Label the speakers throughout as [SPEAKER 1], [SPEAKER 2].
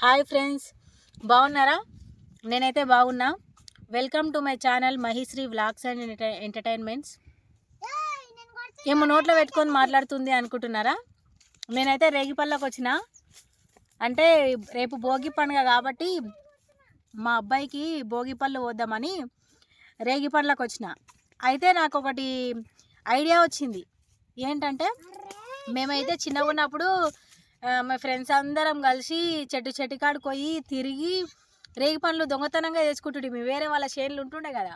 [SPEAKER 1] Hi friends, బాగున్నారా? నేనైతే బాగున్నా. Welcome to my channel Mahishri vlogs and entertainments. ఏమో నోట్లో పెట్టుకొని మాట్లాడుతుంది అనుకుంటున్నారా? నేనైతే రేగిపళ్ళకి వచ్చిన. అంటే రేపు భోగి పండుగ కాబట్టి మా అబ్బాయికి భోగి పళ్ళు వద్దామని రేగిపళ్ళకి వచ్చిన. అయితే నాకు ఒకటి ఐడియా వచ్చింది. ఏంటంటే మేమైతే చిన్నగా ఉన్నప్పుడు మా ఫ్రెండ్స్ అందరం కలిసి చెట్టు కాడికి పోయి తిరిగి రేగి పండ్లు దొంగతనంగా తెచ్చుకుంటుంటిమి. వేరే వాళ్ళ చేనులు ఉంటుండే కదా,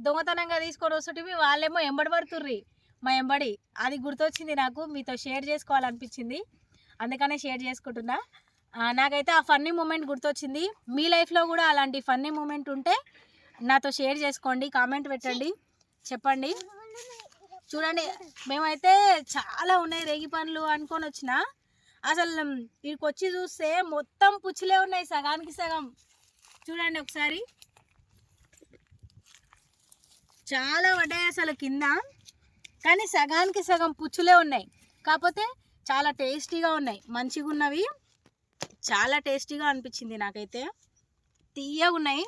[SPEAKER 1] దొంగతనంగా తీసుకొని వస్తుంటిమి. వాళ్ళేమో ఎంబడి పడుతుర్రి మా ఎంబడి. అది గుర్తొచ్చింది నాకు, మీతో షేర్ చేసుకోవాలనిపించింది, అందుకనే షేర్ చేసుకుంటున్నా. నాకైతే ఆ ఫన్నీ మూమెంట్ గుర్తొచ్చింది. మీ లైఫ్లో కూడా అలాంటి ఫన్నీ మూమెంట్ ఉంటే నాతో షేర్ చేసుకోండి, కామెంట్ పెట్టండి, చెప్పండి. చూడండి, మేమైతే చాలా ఉన్నాయి రేగి పండ్లు అనుకొని వచ్చిన. అసలు ఇక్కడికి వచ్చి చూస్తే మొత్తం పుచ్చులే ఉన్నాయి, సగానికి సగం. చూడండి ఒకసారి, చాలా పడ్డాయి అసలు కింద, కానీ సగానికి సగం పుచ్చులే ఉన్నాయి. కాకపోతే చాలా టేస్టీగా ఉన్నాయి, మంచిగా ఉన్నవి, చాలా టేస్టీగా అనిపించింది నాకైతే. తీయగా ఉన్నాయి,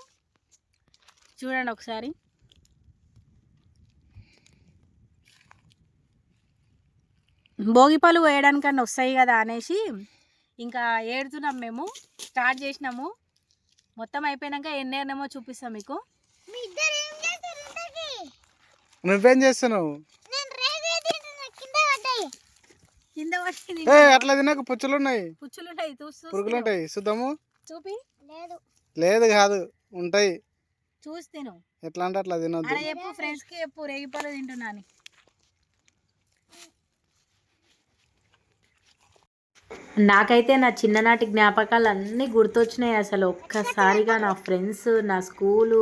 [SPEAKER 1] చూడండి ఒకసారి. భోగిపళ్ళు వేయడానికన్నా వస్తాయి కదా అనేసి ఇంకా ఏడుతున్నాం. మేము స్టార్ట్ చేసినాము, మొత్తం అయిపోయినాక ఎన్నేమో చూపిస్తాం మీకు.
[SPEAKER 2] నువ్వేం చేస్తున్నావు?
[SPEAKER 1] కింద పట్టి
[SPEAKER 2] అట్లా తినక పుచ్చులున్నాయి,
[SPEAKER 1] పుచ్చులుంటాయి,
[SPEAKER 2] పురుగులుంటాయి. చూద్దాము.
[SPEAKER 1] చూపి.
[SPEAKER 2] లేదు కాదు, ఉంటాయి.
[SPEAKER 1] చూసి తిను.
[SPEAKER 2] ఎట్లా అంటే అట్లా తినొద్దు.
[SPEAKER 1] అలా చెప్పు, ఫ్రెండ్స్కి చెప్పు రేగిపళ్ళు తింటున్నాను. నాకైతే నా చిన్ననాటి జ్ఞాపకాలు అన్నీ గుర్తొచ్చినాయి అసలు ఒక్కసారిగా. నా ఫ్రెండ్స్, నా స్కూల్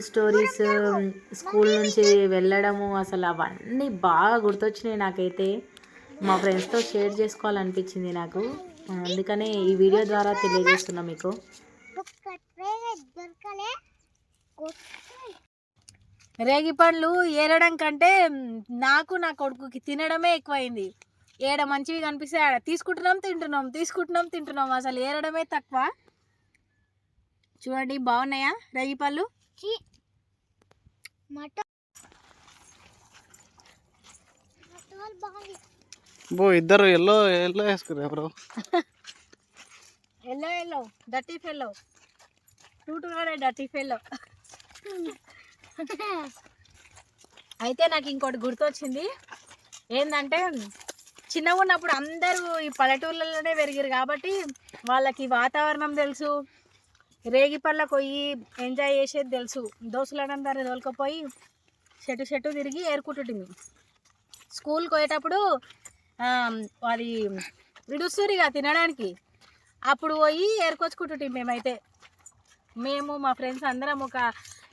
[SPEAKER 1] స్టోరీస్, స్కూల్ నుంచి వెళ్ళడము, అసలు అవన్నీ బాగా గుర్తొచ్చినాయి నాకైతే. మా ఫ్రెండ్స్తో షేర్ చేసుకోవాలనిపించింది నాకు, అందుకనే ఈ వీడియో ద్వారా తెలియజేస్తున్నా మీకు. రేగిపండ్లు ఏరడం కంటే నాకు నా కొడుకుకి తినడమే ఎక్కువైంది. ఏడ మంచివి కనిపిస్తే ఆడ తీసుకుంటున్నాం. అసలు ఏరడమే తక్కువ. చూడండి, బాగున్నాయా రేగిపళ్ళు?
[SPEAKER 2] ఇద్దరు ఎల్లో వేసుకున్నారు.
[SPEAKER 1] ఎల్లో డర్టీ ఫెల్లో, టూటుగానే డర్టీ ఫెల్లో. అయితే నాకు ఇంకోటి గుర్తొచ్చింది. ఏంటంటే చిన్నగా ఉన్నప్పుడు అందరూ ఈ పల్లెటూళ్ళలోనే పెరిగారు కాబట్టి వాళ్ళకి వాతావరణం తెలుసు, రేగిపళ్ళకు పోయి ఎంజాయ్ చేసేది తెలుసు. దోస్తులందరూ తోలుకపోయి చెట్టు తిరిగి ఏరుకుంటుంటిమి. స్కూల్కి పోయేటప్పుడు అది విడుస్తురిగా తినడానికి, అప్పుడు పోయి ఏరుకొచ్చుకుంటుంటిమి. మేమైతే మా ఫ్రెండ్స్ అందరం ఒక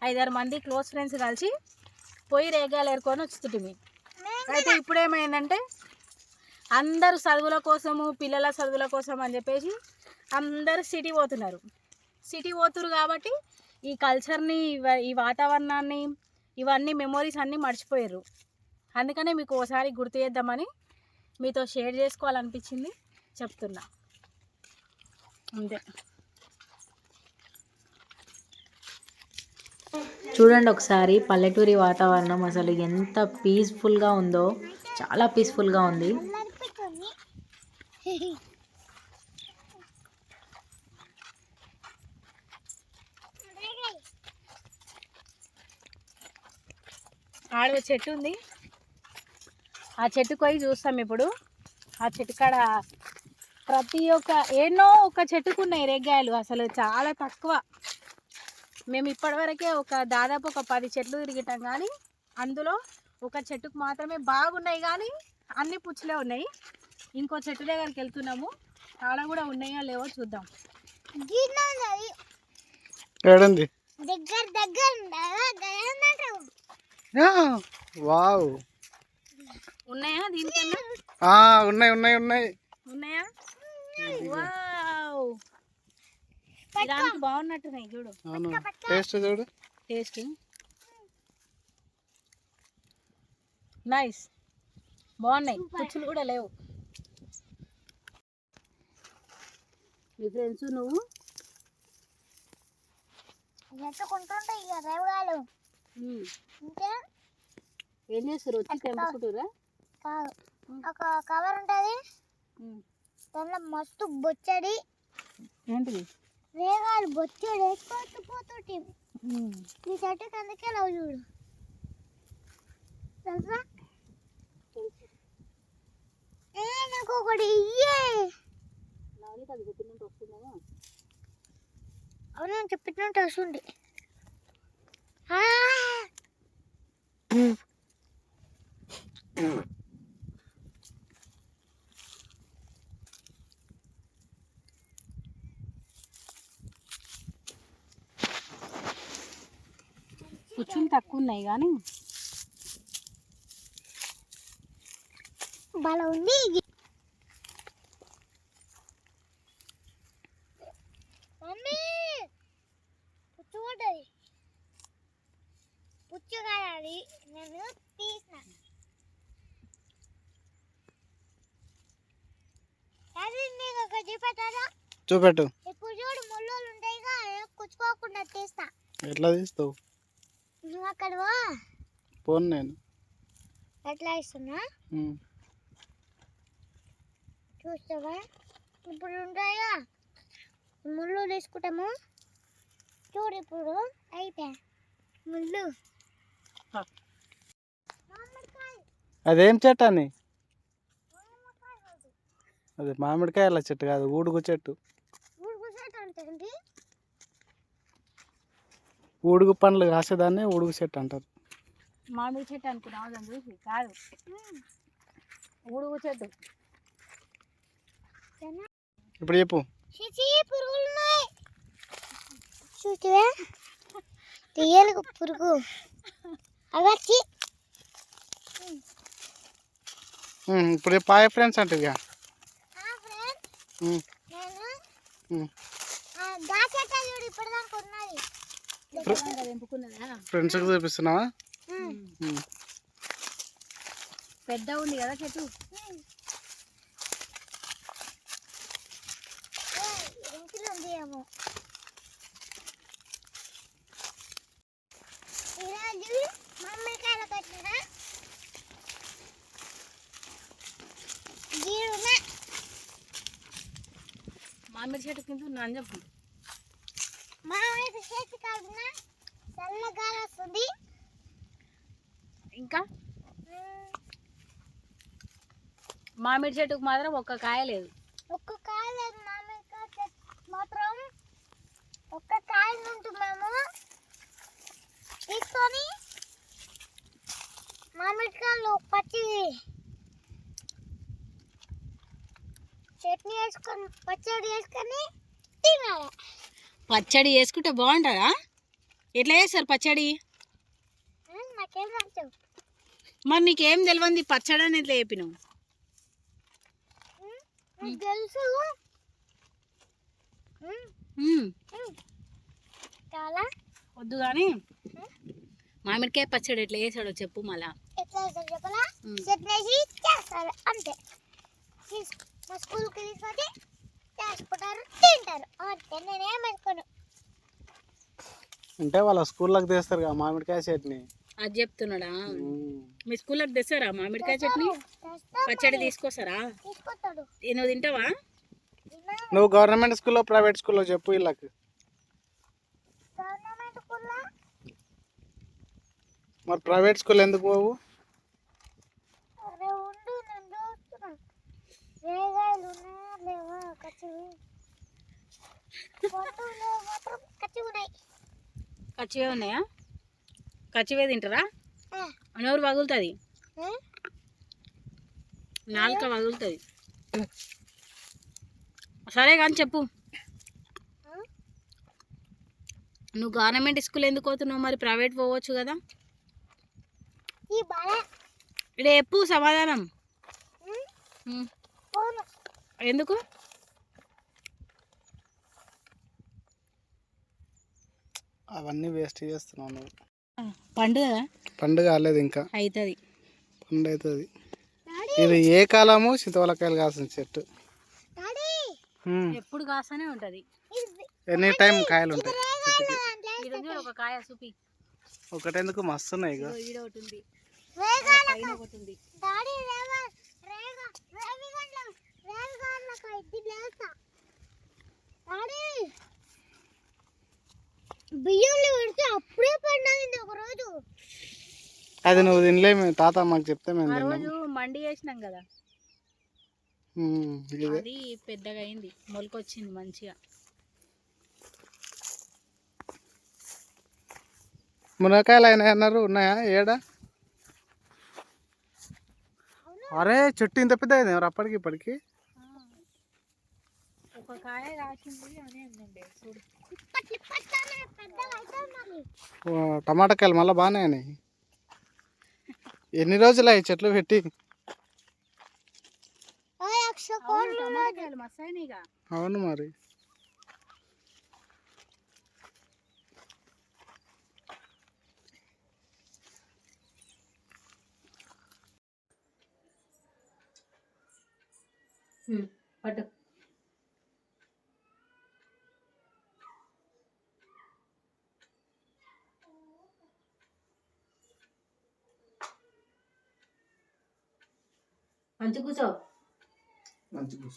[SPEAKER 1] 5-6 మంది క్లోజ్ ఫ్రెండ్స్ కలిసి పోయి రేగాయలు ఏరుకొని వచ్చుతుంటిమి. అయితే ఇప్పుడేమైందంటే అందరూ చదువుల కోసము, పిల్లల చదువుల కోసం అని చెప్పేసి అందరూ సిటీ పోతున్నారు కాబట్టి ఈ కల్చర్ని, ఈ వాతావరణాన్ని, ఇవన్నీ మెమోరీస్ అన్నీ మర్చిపోయారు. అందుకనే మీకు ఒకసారి గుర్తు చేద్దామని మీతో షేర్ చేసుకోవాలనిపించింది, చెప్తున్నా అంతే. చూడండి ఒకసారి పల్లెటూరి వాతావరణం అసలు ఎంత పీస్ఫుల్గా ఉందో, చాలా పీస్ఫుల్గా ఉంది. ఆడ చెట్టు ఉంది, ఆ చెట్టుకు పోయి చూస్తాం ఇప్పుడు. ఆ చెట్టు కాడ ప్రతి ఒక్క ఎన్నో ఒక చెట్టుకున్నాయి రేగ్గాయలు, అసలు చాలా తక్కువ. మేము ఇప్పటివరకే దాదాపు ఒక 10 చెట్లు తిరిగిటాం, కానీ అందులో ఒక చెట్టుకు మాత్రమే బాగున్నాయి, కానీ అన్ని పుచ్చులే ఉన్నాయి. ఇంకో చెట్టు దగ్గరికి వెళ్తున్నాము, ఆడ కూడా ఉన్నాయో లేవో చూద్దాం. ఉన్నాయా దీనికన్నా? ఉన్నాయా? వావ్, దానికి బాగున్నట్టున్నాయి చూడు. టేస్ట్ నైస్, బాగున్నాయి, పుచ్చులు కూడా లేవు. మీ ఫ్రెండ్స్ నువ్వు
[SPEAKER 3] ఎత్తుకుంటుంటాయి ఇక రేవగాలు ఇంకా
[SPEAKER 1] ఏం చేస్తారు? వచ్చి తెంపుకుంటారా?
[SPEAKER 3] కాదు, ఒక కవర్ ఉంటుంది, దాంట్లో మస్తు బొచ్చడి
[SPEAKER 1] ఏంటిది?
[SPEAKER 3] రేగాలు బొచ్చడి వేసుకొస్తూ పోతుంటే ఈ చెట్టుకి అందుకే లవ్ చూడు తెలుసా. నాకు ఒకటి ఇయ్యే. అవును చెప్పినట్టు వస్తుంది.
[SPEAKER 1] పుచ్చులు తక్కువ ఉన్నాయి కానీ
[SPEAKER 3] బాగా ఉంది. మమ్మీ పుచ్చు పడ్డది, పుచ్చు కాయాలి, నేను తీసిన. అది నీకు ఒక చూపెట్టారా?
[SPEAKER 2] చూపెట్టు.
[SPEAKER 3] ఇప్పుడు చూడు ముళ్ళు ఉంటాయి, కుచ్చుకోకుండా తీస్తా.
[SPEAKER 2] ఎట్లా తీస్తావు?
[SPEAKER 3] నువ్వు అక్కడ
[SPEAKER 2] పోను నేను.
[SPEAKER 3] ఎట్లా ఇస్తున్నా చూస్తావా? ఇప్పుడు ఉంటాయా ముళ్ళు తీసుకుంటాము చూడు. ఇప్పుడు అయిపోయా ముళ్ళు.
[SPEAKER 2] అదేం చెట్టు అని? అది మామిడికాయల చెట్టు కాదు, ఊడుగు చెట్టు. ఊడుగు పండ్లు కాసేదాన్ని ఊడుగు చెట్టు అంటారు.
[SPEAKER 1] మామిడి చెట్టు అనుకున్నావు దాన్ని చూసి. కాదు, ఊడుగు చెట్టు.
[SPEAKER 2] ఇప్పుడు చెప్పు.
[SPEAKER 3] చూస్తే తీయలు పురుగు అవచ్చి.
[SPEAKER 2] ఇప్పుడు పాయ ఫ్రెండ్స్ అంటే ఇక ఫ్రెండ్స్కి చూపిస్తున్నావా?
[SPEAKER 1] పెద్ద ఉంది కదా చెట్టు. మామిడి చెట్టు కింద అని చెప్పు.
[SPEAKER 3] మామిడి చెట్టు కాకుండా చల్లగాలి వస్తుంది.
[SPEAKER 1] ఇంకా మామిడి చెట్టుకు మాత్రం ఒక్క కాయ లేదు.
[SPEAKER 3] ఒక్క కాయ లేదు. మామిడికాయ చెట్టు మాత్రం ఒక్క కాయ నుండి మేము తీసుకొని మామిడికాయలు పచ్చి చట్నీ వేసుకొని పచ్చడి వేసుకొని తినాలి.
[SPEAKER 1] పచ్చడి వేసుకుంటే బాగుంటుందా? ఎట్లా చేస్తారు పచ్చడి?
[SPEAKER 3] నాకేం రాదు.
[SPEAKER 1] మరి నీకేం తెలియంది పచ్చడి అని ఎట్లా చెప్పినావు?
[SPEAKER 3] తెలుసు. చాలా
[SPEAKER 1] వద్దు కానీ మామిడికాయ పచ్చడి ఎట్లా చేసాడో చెప్పు. మళ్ళా
[SPEAKER 3] ఎట్లా వేస్తారు చెప్పలా? చట్నీ వేసి చేస్తారు అంతే. మా స్కూల్కి తీసుకొని చేసుకుంటారు, తింటారు అంతే. నేనేం అనుకోను.
[SPEAKER 2] అంటే వాళ్ళ స్కూల్లోకి తీస్తారు కదా మామిడికాయ చట్నీ.
[SPEAKER 1] అది చెప్తున్నాడా? మీ స్కూల్లోకి తెస్తారా మామిడికాయ చట్నీ పచ్చడి? తీసుకొస్తారా?
[SPEAKER 3] తీసుకొస్తాడు.
[SPEAKER 1] నువ్వు తింటావా?
[SPEAKER 2] నువ్వు గవర్నమెంట్ స్కూల్లో ప్రైవేట్ స్కూల్లో చెప్పు వీళ్ళకి.
[SPEAKER 3] గవర్నమెంట్ స్కూల్లో
[SPEAKER 2] మరి ప్రైవేట్ స్కూల్ ఎందుకు పోవు?
[SPEAKER 3] ఉండు, నేను చూస్తున్నా. రేగాయలు ఉన్నాయా లేవా? కచ్చివి మాత్రం కచ్చివి ఉన్నాయి.
[SPEAKER 1] కచ్చివే ఉన్నాయా? కచ్చివే తింటారా? నోరు పగులుతుంది, నాలుక పగులుతుంది. సరే కానీ చెప్పు, నువ్వు గవర్నమెంట్ స్కూల్ ఎందుకు పోతున్నావు? మరి ప్రైవేట్ పోవచ్చు కదా. ఇక్కడ చెప్పు సమాధానం. ఎందుకు?
[SPEAKER 2] అవన్నీ వేస్ట్ చేస్తున్నావు నువ్వు.
[SPEAKER 1] పండుగ
[SPEAKER 2] కాలేదు ఇంకా,
[SPEAKER 1] అవుతుంది.
[SPEAKER 2] పండు అవుతుంది. ఇది ఏ కాలము? చింతవలకాయలు కాసిన చెట్టు.
[SPEAKER 1] ఎప్పుడు కాస్తూనే ఉంటది.
[SPEAKER 2] ఎనీ టైం కాయలు ఉంటాయి చెట్టుకి.
[SPEAKER 1] ఇది ఉంది చూడు, ఒక కాయ చూపి.
[SPEAKER 2] ఒకటెందుకు మస్తు ఉన్నాయి ఇక.
[SPEAKER 1] ఇగో ఈడ ఒకటి ఉంది,
[SPEAKER 3] రేగాల
[SPEAKER 1] పైన ఒకటి ఉంది.
[SPEAKER 3] డాడీ రేవిగండ్ల ఇది లేస్తా డాడీ బియ్యంలో పెడితే అప్పుడే పండింది ఒక రోజు.
[SPEAKER 2] అది నువ్వు తినలేము, తాత మాకు చెప్తే మేము
[SPEAKER 1] ఆ
[SPEAKER 2] తిన్నాం.
[SPEAKER 1] రోజు మండి చేసినాం కదా,
[SPEAKER 2] ఇదే
[SPEAKER 1] అది పెద్దగా అయింది, మొలకొచ్చింది మంచిగా.
[SPEAKER 2] మునక్కాయలు అయినాయి అన్నారు, ఉన్నాయా ఏడా? అరే చెట్టు ఇంత పెద్ద అయింది ఎవరు అప్పటికి ఇప్పటికి.
[SPEAKER 1] ఒక కాయ కాసింది అని అందండి చూడు.
[SPEAKER 2] టమాటా కాయలు మళ్ళీ బాగానే అయినాయి. ఎన్ని రోజులు అయ్యి చెట్లు పెట్టి?
[SPEAKER 1] టమాటాకాయలు మస్తు అయినాయిగా.
[SPEAKER 2] అవును మరి.
[SPEAKER 1] పట్టు. మంచి కూర్చో.
[SPEAKER 2] మంచిగా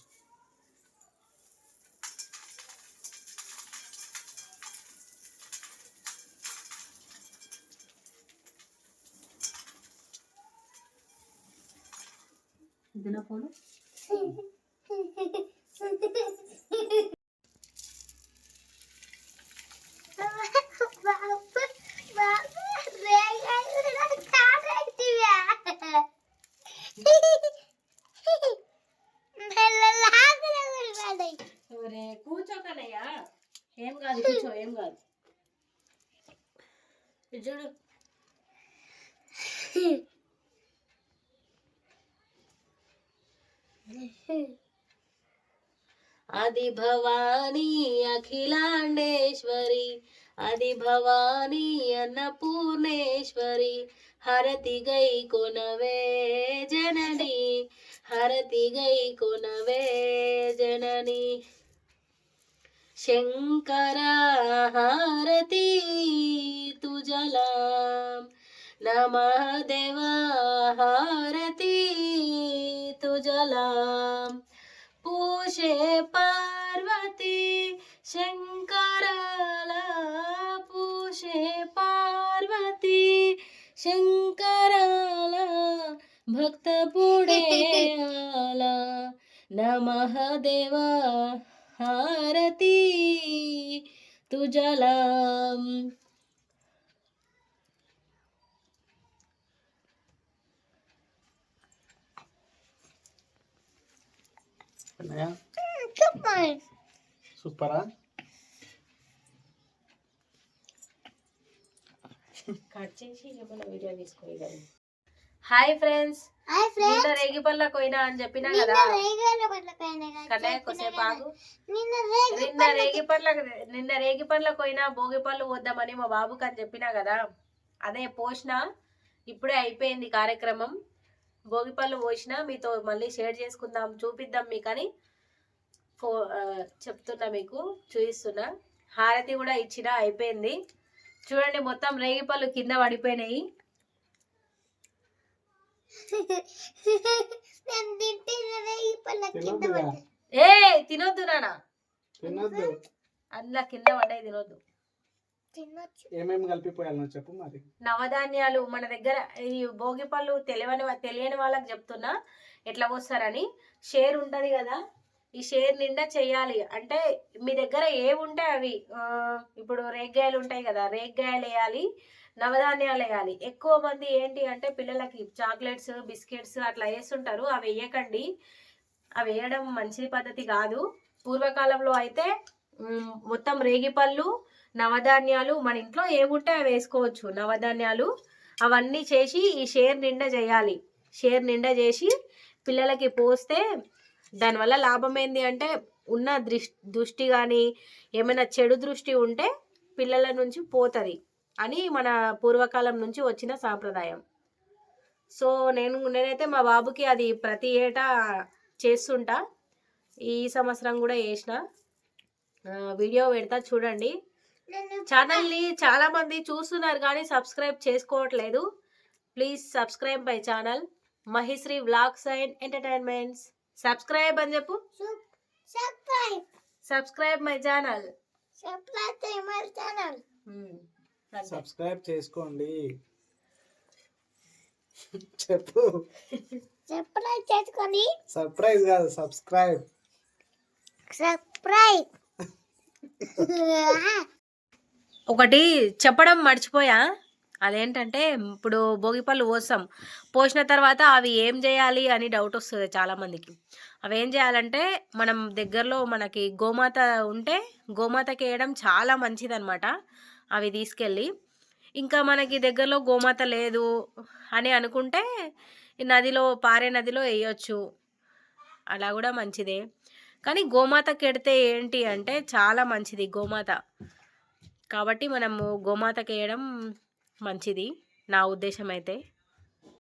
[SPEAKER 1] ఇదిన ఫోను. కూర్చోకనయ్యా, ఏం కాదు, కూర్చో, ఏం కాదు. ఇది చూడు. ఆది భవానీ అఖిలాండేశ్వరి, ఆది భవానీ అన్నపూర్ణేశ్వరి, హరతి గై కొనవే జనని, హరతి గై కొనవే జనని. శంకర హారతి తుజలా, నమః దేవా హారతి తుజలా. పూషే పార్వతి శంకరాల, పూషే పార్వతి శంకరాల, భక్త పుడేయాల, నమః దేవా హారతి తుజలా.
[SPEAKER 2] సూపరా?
[SPEAKER 1] కట్ చేసి ఏమైనా వీడియో తీసుకోవాలి. హాయ్ ఫ్రెండ్స్, నిన్న రేగిపళ్ళకు పోయినా అని చెప్పినా కదా. కన్నయ్య కొద్దిసేపు ఆగు. నిన్న రేగిపళ్ళకు పోయినా భోగి పళ్ళు వద్దామని మా బాబుకి అని చెప్పినా కదా. అదే పోసిన, ఇప్పుడే అయిపోయింది కార్యక్రమం. భోగి పళ్ళు పోసిన, మీతో మళ్ళీ షేర్ చేసుకుందాం, చూపిద్దాం మీకని చెప్తున్నా, మీకు చూపిస్తున్నా. హారతి కూడా ఇచ్చిన, అయిపోయింది. చూడండి, మొత్తం రేగిపళ్ళు కింద పడిపోయినాయి. ఏ తినొద్దు నానా,
[SPEAKER 2] తినొద్దు.
[SPEAKER 1] అందులో కింద పడ్డాయి, తినొద్దు.
[SPEAKER 2] ఏమేమి కలిపిపోయాలి చెప్పు మరి.
[SPEAKER 1] నవధాన్యాలు మన దగ్గర, ఈ భోగి పళ్ళు తెలియని వాళ్ళకి చెప్తున్నా ఎట్లా పోస్తారని. షేర్ ఉంటది కదా, ఈ షేర్ నిండా చెయ్యాలి. అంటే మీ దగ్గర ఏముంటే అవి, ఇప్పుడు రేగ్గాయలు ఉంటాయి కదా, రేగ్గాయలు వేయాలి, నవధాన్యాలు వేయాలి. ఎక్కువ మంది ఏంటి అంటే పిల్లలకి చాక్లెట్స్, బిస్కెట్స్ అట్లా వేస్తుంటారు. అవి వేయకండి, అవి వేయడం మంచి పద్ధతి కాదు. పూర్వకాలంలో అయితే మొత్తం రేగిపళ్ళు, నవధాన్యాలు, మన ఇంట్లో ఏముంటే అవి వేసుకోవచ్చు. నవధాన్యాలు అవన్నీ చేసి ఈ షేర్ నిండా చేయాలి. షేర్ నిండా చేసి పిల్లలకి పోస్తే దానివల్ల లాభం ఏంది అంటే, ఉన్న దృష్టి కానీ ఏమైనా చెడు దృష్టి ఉంటే పిల్లల నుంచి పోతుంది అని మన పూర్వకాలం నుంచి వచ్చిన సాంప్రదాయం. సో నేనైతే మా బాబుకి అది ప్రతి ఏటా చేస్తుంటా. ఈ సంవత్సరం కూడా వేసిన వీడియో పెడతా చూడండి. ఛానల్ని చాలామంది చూస్తున్నారు కానీ సబ్స్క్రైబ్ చేసుకోవట్లేదు. Please subscribe my channel Mahishri vlogs and entertainments. Subscribe అని చెప్పు. Subscribe my channel.
[SPEAKER 2] సబ్స్క్రైబ్ చేసుకోండి. చెప్పు.
[SPEAKER 3] సబ్స్క్రైబ్ చేసుకోండి.
[SPEAKER 2] సర్ప్రైజ్ కాదు, సబ్స్క్రైబ్.
[SPEAKER 1] ఒకటి చెప్పడం మర్చిపోయా. అదేంటంటే ఇప్పుడు భోగిపళ్ళు పోసిన తర్వాత అవి ఏం చేయాలి అని డౌట్ వస్తుంది చాలామందికి. అవి ఏం చేయాలంటే మనం దగ్గరలో మనకి గోమాత ఉంటే గోమాతకి వేయడం చాలా మంచిదన్నమాట. అవి తీసుకెళ్ళి ఇంకా మనకి దగ్గరలో గోమాత లేదు అని అనుకుంటే నదిలో పారే నదిలో వేయచ్చు, అలా కూడా మంచిదే. కానీ గోమాతకి ఎడితే ఏంటి అంటే చాలా మంచిది గోమాత, కాబట్టి మనము గోమాతకి వేయడం మంచిది నా ఉద్దేశం అయితే.